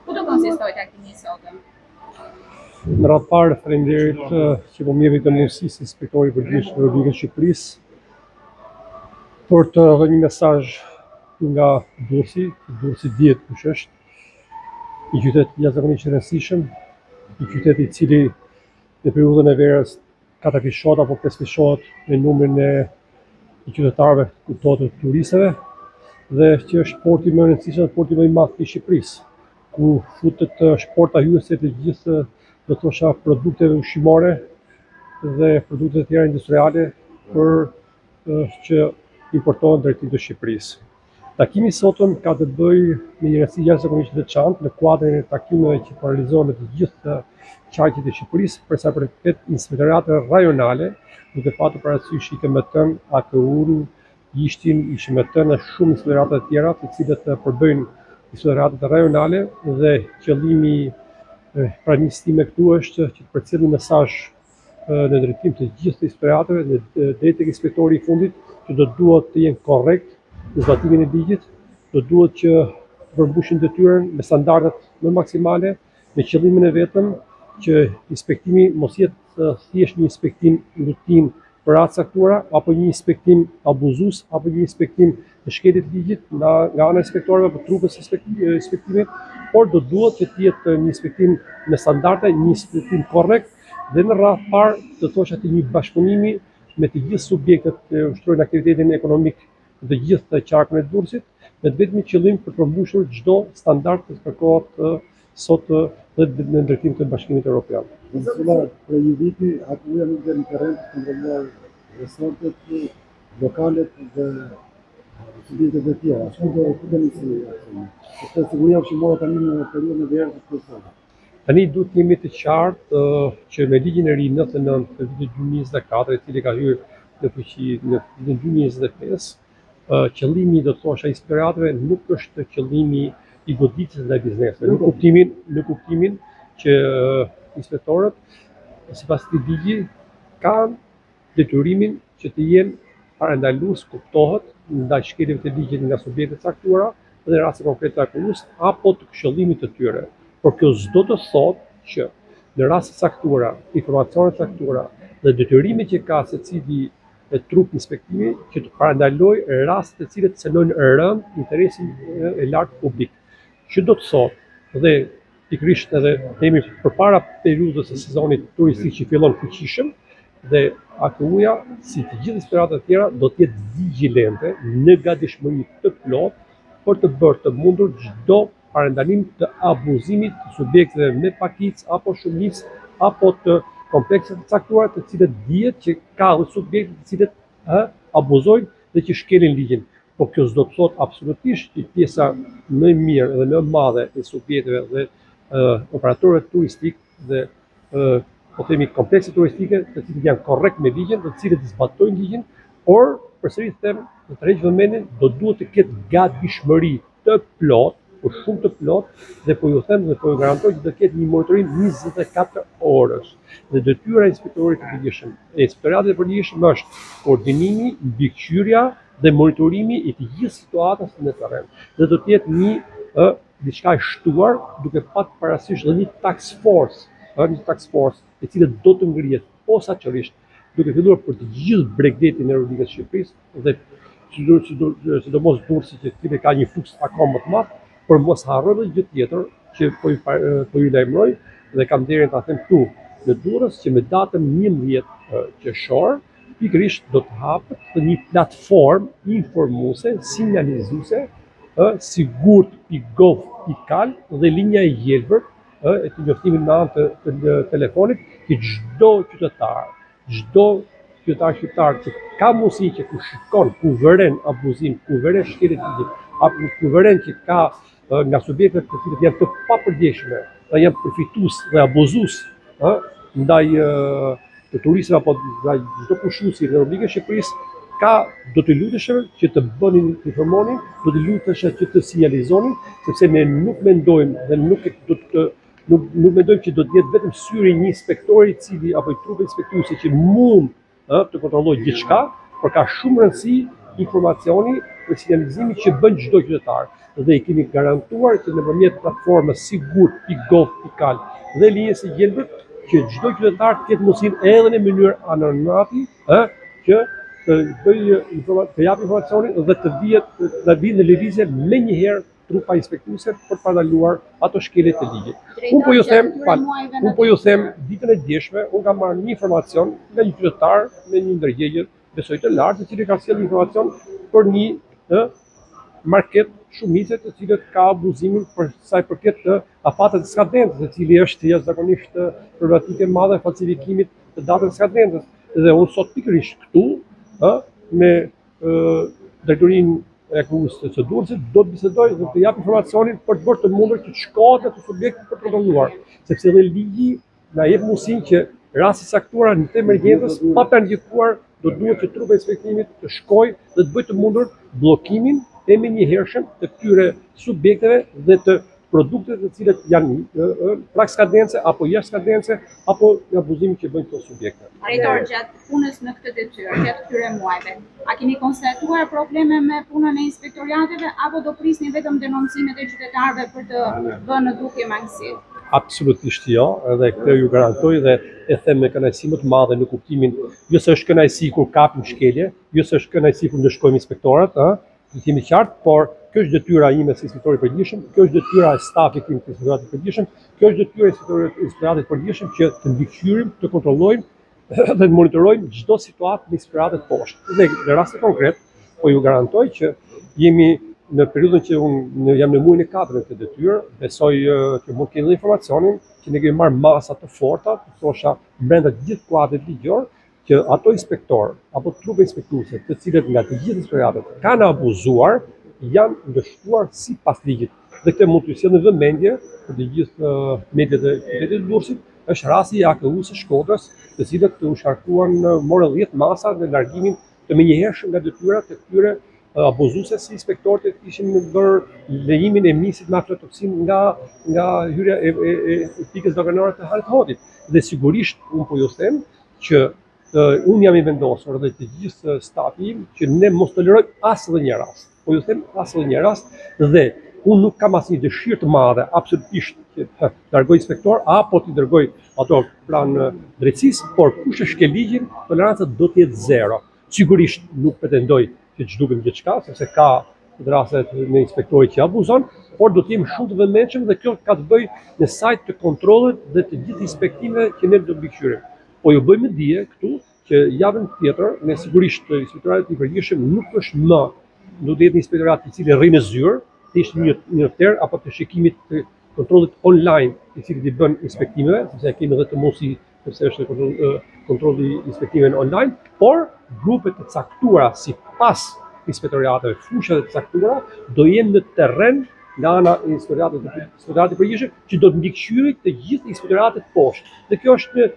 Ku do konsistoj takimi sotëm? Në radhë parë, faleminderit që po mirë të mundësi si inspektori përgjithshëm i Republikës së Shqipërisë për të dhënë një mesazh nga Durrësi. Durrësi dihet kush është, një qytet jashtëzakonisht i rëndësishëm, një qytet i cili në periudhën e verës katapishot apo pespishohet në numrin e qytetarëve, kuptohet të turistëve, dhe që është porti më i rëndësishëm, porti më i madh i Shqipërisë, ku futet shporta hyjëse të gjithë, do thosha, produkteve ushqimore dhe produkte të tjera industriale për që importohen drejt të Shqipërisë. Takimi sotëm ka të bëjë me një rëndësi jashtëzakonisht të veçantë në kuadrin e takimeve që po realizohen në të gjithë qarqet e Shqipërisë për sa përket inspektorateve rajonale, duke patur parasysh IKMT-n, AKU-n, ishim me të në shumë inspektorate të tjera, të cilët përbëjnë inspektoratet rajonale, dhe qëllimi pranisë time këtu është që të përcjell një mesazh në drejtim të gjithë inspektorateve deri tek inspektori i fundit, që do duhet të jenë korrekt në zbatimin e ligjit, do duhet që të përmbushin detyrën me standardet më maksimale, me qëllimin e vetëm që inspektimi mos jetë thjesht një inspektim rutin për atë caktuara, apo një inspektim abuzues, apo një inspektim të shkelit ligjit nga ana e inspektorëve për trupës inspektimit, por do duhet që të jetë një inspektim me standarde, një inspektim korrekt, dhe në radhë parë të thosha të një bashkëpunimi me të gjithë subjektet që ushtrojnë aktivitetin ekonomik të gjithë qarkun e Durrësit, me të vetmi qëllim për të përmbushur çdo standard që kërkohet sot dhe në drejtim të Bashkimit Evropian. Për një viti, AKU-ja nuk dhe në terren të kontrolluar resortet, lokalet dhe subjektet e tjera. Ku do nisi aksiyoni? Sepse siguria ushqimore tani në periudhën e verës është kryesorë. Tani duhet të jemi të qartë që me ligjin e ri 99 të vitit 2024, i cili ka hyrë në fuqi në vitin 2025, qëllimi, do të thosha, inspektorateve nuk është qëllimi i goditjes ndaj biznesit, në kuptimin që inspektorët, sipas këtij ligji, kanë detyrimin që të jenë parandalues, kuptohet, ndaj shkeljeve të ligjit nga subjektet e caktuara dhe në raste konkrete të AKU-s apo të këshillimit të tyre. Por kjo s'do të thotë që në raste të caktuara, informacione të caktuara dhe detyrimet që ka secili trup inspektimi që të parandaloj raste të cilët cënojnë rënd interesin e lartë publik. Që do të thotë, dhe pikërisht edhe themi përpara periudhës së sezonit turistik që fillon fuqishëm, dhe AKU-ja, si të gjithë inspektoratet e tjera, do të jetë vigjilente në gatishmëri të plotë për të bërë të mundur çdo parandalim të abuzimit të subjekteve me pakicë apo shumicë apo të komplekse të caktuara, të cilët dihet që ka dhe subjekte të cilët abuzojnë dhe që shkelin ligjin. Por kjo s'do të thotë absolutisht që pjesa më e mirë dhe më e madhe e subjekteve dhe operatorëve turistik dhe po themi komplekse turistike, të cilët janë korrekt me ligjin, të cilët zbatojnë ligjin, por përsëri them, në të rregjë vëmendjen, do duhet të ketë gatishmëri të plotë, por shumë të plotë, dhe po ju them dhe po ju garantoj që do ketë një monitorim 24 orësh. Dhe detyra e inspektorit të përgjithshëm, e inspektoratit të përgjithshëm është koordinimi, mbikëqyrja dhe monitorimi i të gjithë situatës në terren. Dhe do të jetë një diçka e shtuar, duke patur parasysh dhe një task force, e cilët do të ngrihet posaçërisht, duke filluar për të gjithë bregdetin e Republikës së Shqipërisë dhe sidomos Durrësi, që ka një fluks akoma më të madh, por mos harrojmë gjë tjetër që po ju lajmëroj dhe kam nderin ta them këtu në Durrës që me datën 11 qershor pikërisht do të hapet një platformë informuese, sinjalizuese, sigurt.gov.al dhe linja e gjelbër e të njoftimit me anë të telefonit, që çdo qytetar shqiptar që ka mundësi që ku shikon, ku vëren abuzim, ku vëren shkelje të ligjit, apo ku vëren që ka nga subjektet të cilët janë të papërgjeshme, dhe janë përfitues dhe abuzues ndaj të turistëve apo ndaj çdo kushuesi në Republikën e Shqipërisë, do të luteshem që të bënin, të informonin, do të luteshem që të sinjalizonin, sepse ne nuk mendojmë dhe nuk mendojmë që do të jetë vetëm syri një inspektori i cili apo i trupit inspektuesi që mund të kontrollojë gjithçka, por ka shumë rëndësi informacioni dhe sinjalizimi që bën çdo qytetar. dhe i kemi garantuar që nëpërmjet platformës sigur.gov.al dhe linjës së gjelbër që çdo qytetar të ketë mundësinë edhe në mënyrë anonimati, që të të japë informacionin dhe të vinë në lëvizje menjëherë trupa inspektuese për të paraluar ato shkelje të ligjit. Unë po ju them ditën e djeshme, unë kam marrë një informacion nga një qytetar me një ndërgjegje besoj të lartë, i cili ka sjellë informacion për një market shumice të cilët ka abuzimin për sa i përket të afatet të skadencës, e cili është jashtëzakonisht problematike e madhe e falsifikimit të datës së skadencës. Dhe unë sot pikërisht këtu me drejtorinë e akuzës së Durrësit do të bisedoj dhe të jap informacionin për të bërë të mundur që të shkohet atë subjekt për të kontrolluar, sepse edhe ligji na jep mundësinë që raste saktuara në të emergjencës pa planificuar do duhet që trupa e inspektimit të shkojë dhe të bëjë të mundur bllokimin e menjëhershëm të këtyre subjekteve dhe të produkteve të cilat janë prak skadence apo jashtë skadence apo abuzimin që bëjnë këto subjekte. Drejtor, gjatë punës në këtë detyrë, gjatë këtyre muajve, a keni konstatuar probleme me punën e inspektoriateve apo do prisni vetëm denoncimet e qytetarëve për të vënë në dukje mangësi? Absolutisht jo, edhe këtë ju garantoj dhe e them me kënaqësi më të madhe në kuptimin, jo se është kënaqësi kur kapim shkelje, jo se është kënaqësi kur ndeshkojmë inspektorat, të jemi qartë, por kjo është detyra ime si inspektori i përgjithshëm, kjo është detyra e stafit tim të inspektoratit të përgjithshëm, kjo është detyra e inspektoratit të përgjithshëm që të mbikëqyrim, të kontrollojmë dhe të monitorojmë çdo situatë në inspektoratet poshtë. Dhe në rast konkret, po ju garantoj që jemi në periudhën që unë jam në muajin e 4 të detyrë, besoj që mund të keni informacionin që ne kemi marrë masa të forta, thosha brenda të gjithë kuadrit ligjor, që ato inspektorë apo trupe inspektuese të cilët nga të gjithë inspektoratet kanë abuzuar, janë ndëshkuar sipas ligjit. Dhe këtë mund t'ju sjell në vëmendje për të gjithë mediat e qytetit të Durrësit, është rasti i AKU-s së Shkodrës, të cilët u sharkuan morën 10 masa në largimin të menjëhershëm nga detyrat të këtyre abuzuese si inspektorët që kishin bërë lejimin e misit me aflatoksin nga hyrja e pikës doganore të Harit Hotit. Dhe sigurisht unë po ju them që unë jam i vendosur dhe të gjithë stafi im që ne mos tolerojmë asnjë një rast. Po ju them asnjë një rast dhe unë nuk kam asnjë dëshirë të madhe absolutisht që të largoj inspektor apo të dërgoj ato pranë drejtësisë, por kush e shkel ligjin, toleranca do të jetë zero. Sigurisht nuk pretendoj që ç'dukem gjithçka, sepse ka raste në inspektori që abuzon, por do të jemi shumë të vëmendshëm dhe kjo ka të bëjë në sajt të kontrollit dhe të gjithë inspektimeve që ne do të mbikëqyrim. Po ju bëjmë dije këtu që javën tjetër, ne sigurisht inspektoratit i përgjithshëm nuk është më, do të jetë një inspektorat i cili rri në zyrë, të ishte një tërë apo të shikimit të kontrollit online i cili i bën inspektimeve, sepse kemi edhe të mundësi, sepse është kontrolli i inspektimeve online, por grupet të caktuara sipas inspektorateve, fushat e caktuara do jenë në terren nga ana e inspektoratit përgjithshëm që do të mbikëqyrit të gjithë inspektoratet poshtë. Dhe kjo është e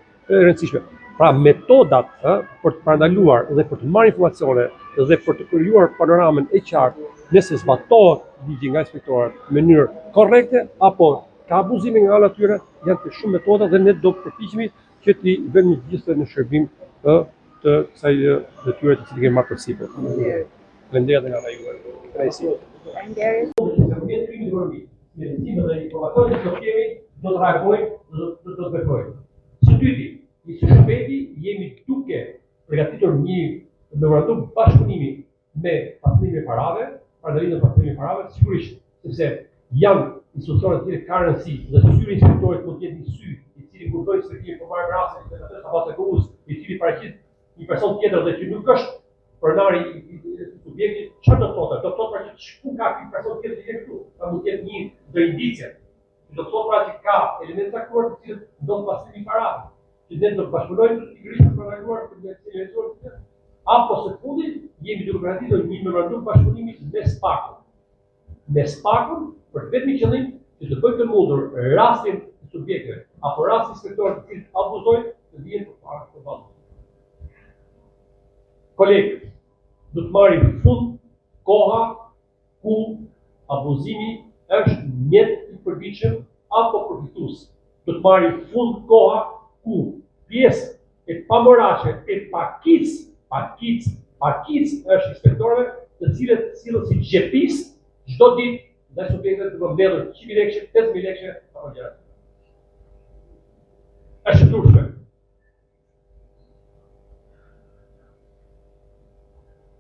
rëndësishme. Pra metodat për të parandaluar dhe për të marrë informacione dhe për të krijuar panoramën e qartë nëse zbatohet ligji nga inspektorët në mënyrë korrekte apo ka abuzime nga ana e tyre, janë të shumë metoda dhe ne do përpiqemi që t'i vëmë të gjithë në shërbim të kësaj detyre të cilën kemi marrë përsipër. Faleminderit nga ana juaj. Faleminderit. Do të reagojmë, do të veprojmë. Së dyti, së shpejti jemi duke përgatitur një memorandum bashkëpunimi me pastrimin e parave, parandalimin e pastrimin e parave, sigurisht, sepse janë institucione të cilët kanë rëndësi dhe syri i inspektorit mund të jetë një sy i cili kurdoi inspektimin për marrë rastin e inspektorit apo të AKU-s, i cili paraqit një person tjetër dhe që nuk është pronari i subjektit, çfarë do të thotë? Do të thotë pra që shku ka ky person tjetër që këtu, pra mund të jetë një ndër indicie. Do të thotë pra që ka elemente caktuar të cilët do të pastrimi i parave, që ne do të bashkëpunojmë pikërisht për planuar për një elementuar apo së fundi jemi duke përgatitur një memorandum bashkëpunimi me SPAK-un. Me SPAK-un për vetëm qëllim që të bëjë të mundur rastin të subjekteve apo rastin inspektorët të cilët abuzojnë të vijen përpara të vallës. Kolegë, do të marrim fund koha ku abuzimi është mjet i përditshëm apo përfitues. Do të marrim fund koha ku pjesë e pamoraqe e pakic është inspektorëve të cilët sillen si xhepis çdo ditë ndaj subjektet të mbledhur 100.000 lekë, 5.000 lekë apo gjëra. Është turpshme.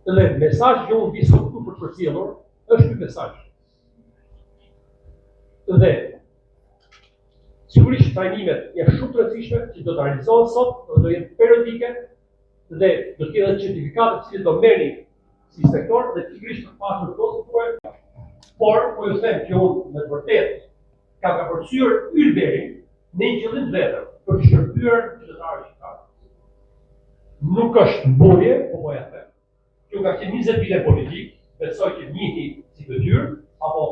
Dhe mesazhi që unë vi sot këtu për të përcjellur është ky mesazh. Dhe sigurisht trajnimet janë shumë të rëndësishme që do të realizohen sot, do jenë periodike dhe do të ketë certifikate të cilët do merrni si inspektor dhe sigurisht të pasur të tuaj. Por po ju them që unë me të vërtetë ka përcyer Ylberin në një qëllim vetëm për të shërbyer qytetarët shqiptar. Nuk është mburje, po ja them. Që ka qenë 20 vite politik, besoj që njëhi si detyrë, apo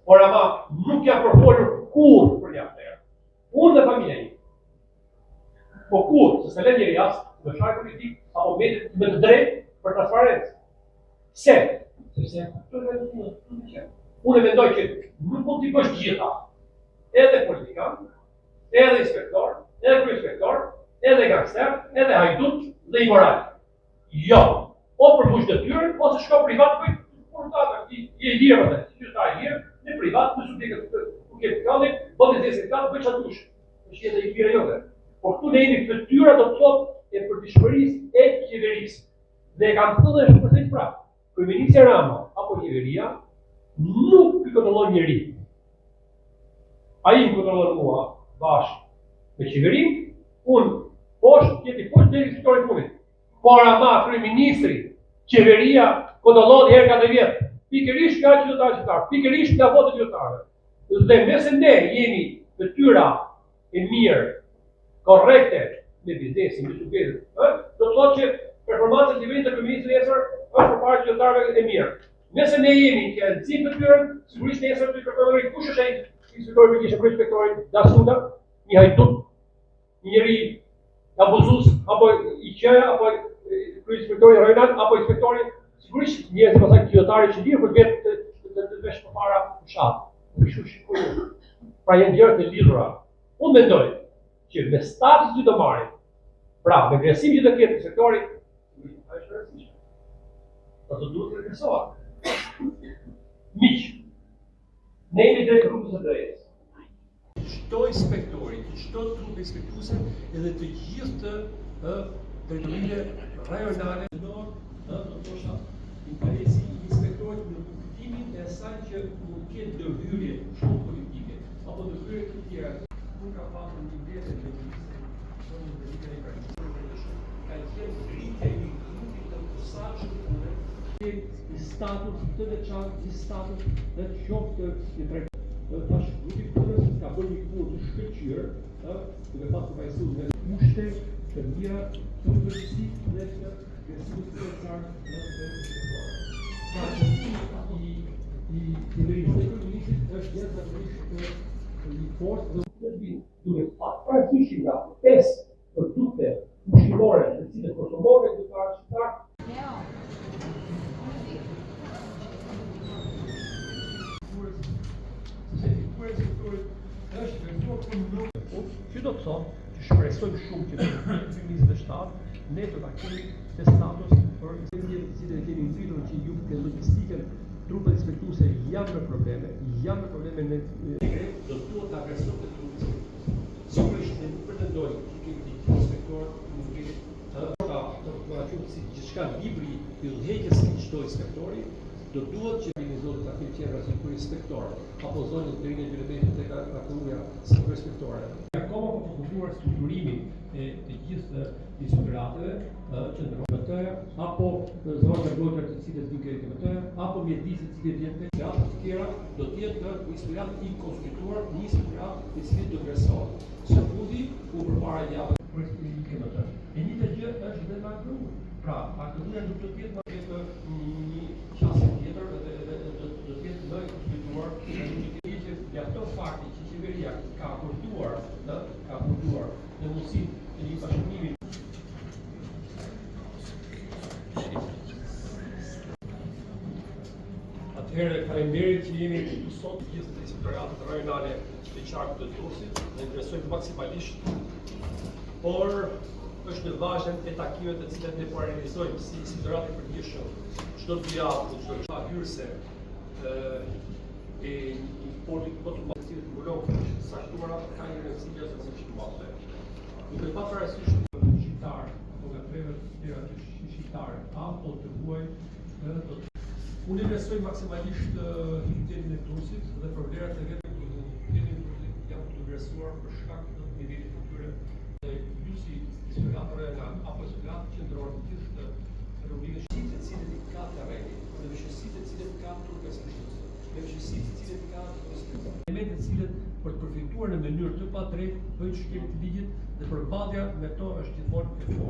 por ama nuk ja përfolur kur për një afterë. Unë dhe familja ime. Po kur, se se le njeri jashtë, në shaj politik, apo me të drejtë për transparencë. Se? Sepse, unë e mendoj që nuk mund t'i bësh gjitha, edhe politikan, edhe inspektor, edhe kryeinspektor, edhe gangster, edhe hajdut dhe imoral. Jo, o përmbush detyrën, ose shko privat bëj i lirë vëtë, si qytetar i lirë, në privat, në subjekët ku ketë kallit, bëtë e zesë kallit, bëj që atush, është jetë i lirë jote. Por këtu ne jemi fytyra do të thotë e përditshmërisë e qeverisë. Dhe e kam thënë edhe shumë përsëri prapë. Kryeministja Rama apo qeveria nuk i kontrollon njeri. Ai më kontrollon mua bashkë me qeverinë, unë poshtë deri inspektori punit. Por ama kryeministri, qeveria kontrollon herë ka 10 vjet. Pikërisht nga qytetarët, pikërisht nga votat qytetarëve. Dhe nëse ne jemi fytyra e mirë, korrekte me biznesin, me subjektet, do të thotë që performanca e nivelit të kryeministrit nesër është përpara qytetarëve e mirë. Nëse ne jemi që e nxjim fytyrën, sigurisht nesër do të kërkojmë kush është ai inspektori që ishte kryeinspektori Dasuda, një hajdut, një njeri abuzues, apo i qeja, apo kryeinspektori Rojnat, apo inspektori, sigurisht njerëz pastaj qytetarë që lirë për vetë të vesh përpara fshat. Kështu shikoj. Pra janë gjëra të lidhura. Unë mendoj që me status që do marrim, pra me ngresim që do ketë inspektori, është rëndësishme. Do të duhet të regresohet. Miq, ne jemi drejt rrugës së drejtës. Çdo inspektori, çdo trup inspektuese, edhe të gjithë të drejtorive rajonale do të thoshta interesi i inspektorit në kuptimin e asaj që nuk ketë ndërhyrje shumë politike apo ndërhyrje të tjera. Nuk ka pasur një vete të status të veçantë, një status dhe të qoftë një drejtë. Tash grupi punës ka bërë një punë të shkëlqyer, duke pasur pajisur me kushte të mira të përgjithësi dhe të besimit financiar në Pra që i nivellit të kryeministit është jashtëzakonisht i fortë dhe duke paraqishim nga 5 produkte ushqimore të cilët konsumohen në shqiptar. Që do të thotë që shpresojmë shumë që në 2027 ne do ta kemi të status për inspektorët që kemi ngritur që ju në logjistikën trupet inspektuese janë me probleme në do duhet ta agresuar të trupit. Sigurisht ne nuk pretendojmë që kemi një inspektor nuk kemi të si gjithçka libri i udhëheqjes së çdo inspektori, do duhet që organizohet ta ketë qendra si inspektor apo zonën e drejtë elementit tek aktualia si inspektorë. Akoma po përfunduar strukturimin e të gjithë inspektorateve që ndrohen të apo zonë rregullore të cilët duhet të ketë apo mjedisit të cilët janë të tjera do të jetë një inspektorat i konstituar, një inspektorat i cili do kryesohet. Së fundi u përpara javës për eksperimentin më të. E një të gjë është dhe makro. Pra, aktualia nuk do të jetë më një qasje tjetër dhe do të jetë më i konstituar nga këto fakti që qeveria ka aportuar në mundësinë e një bashkëpunimi. Atëherë faleminderit që jemi këtu sot gjithë të inspektoratët rajonale të qarkut të Durrësit dhe interesojmë maksimalisht, por është në vazhdim e takimeve të cilat ne po realizojmë si inspektorat e përgjithshëm çdo 2 javë, çdo hyrëse e një porti të të të cilët mbulon saktuara ka një rëndësi se që të madhe. Duke pa parasysh shqiptar, apo nga treve të shqiptar, apo të huaj, unë besoj maksimalisht integritetin e Turqit dhe për vlerat e vetë janë të progresuar për shkak të nivelit të tyre. Ju si historiatorë apo historiatë qendrore të gjithë Republikës Shqipërisë, të cilët i ka terreni, dhe veçësitë të cilët ka turkisë, veçësitë të cilët ka elemente të cilët për të përfituar në mënyrë të padrejtë bëjnë shkelje të ligjit dhe përballja me to është gjithmonë e fortë.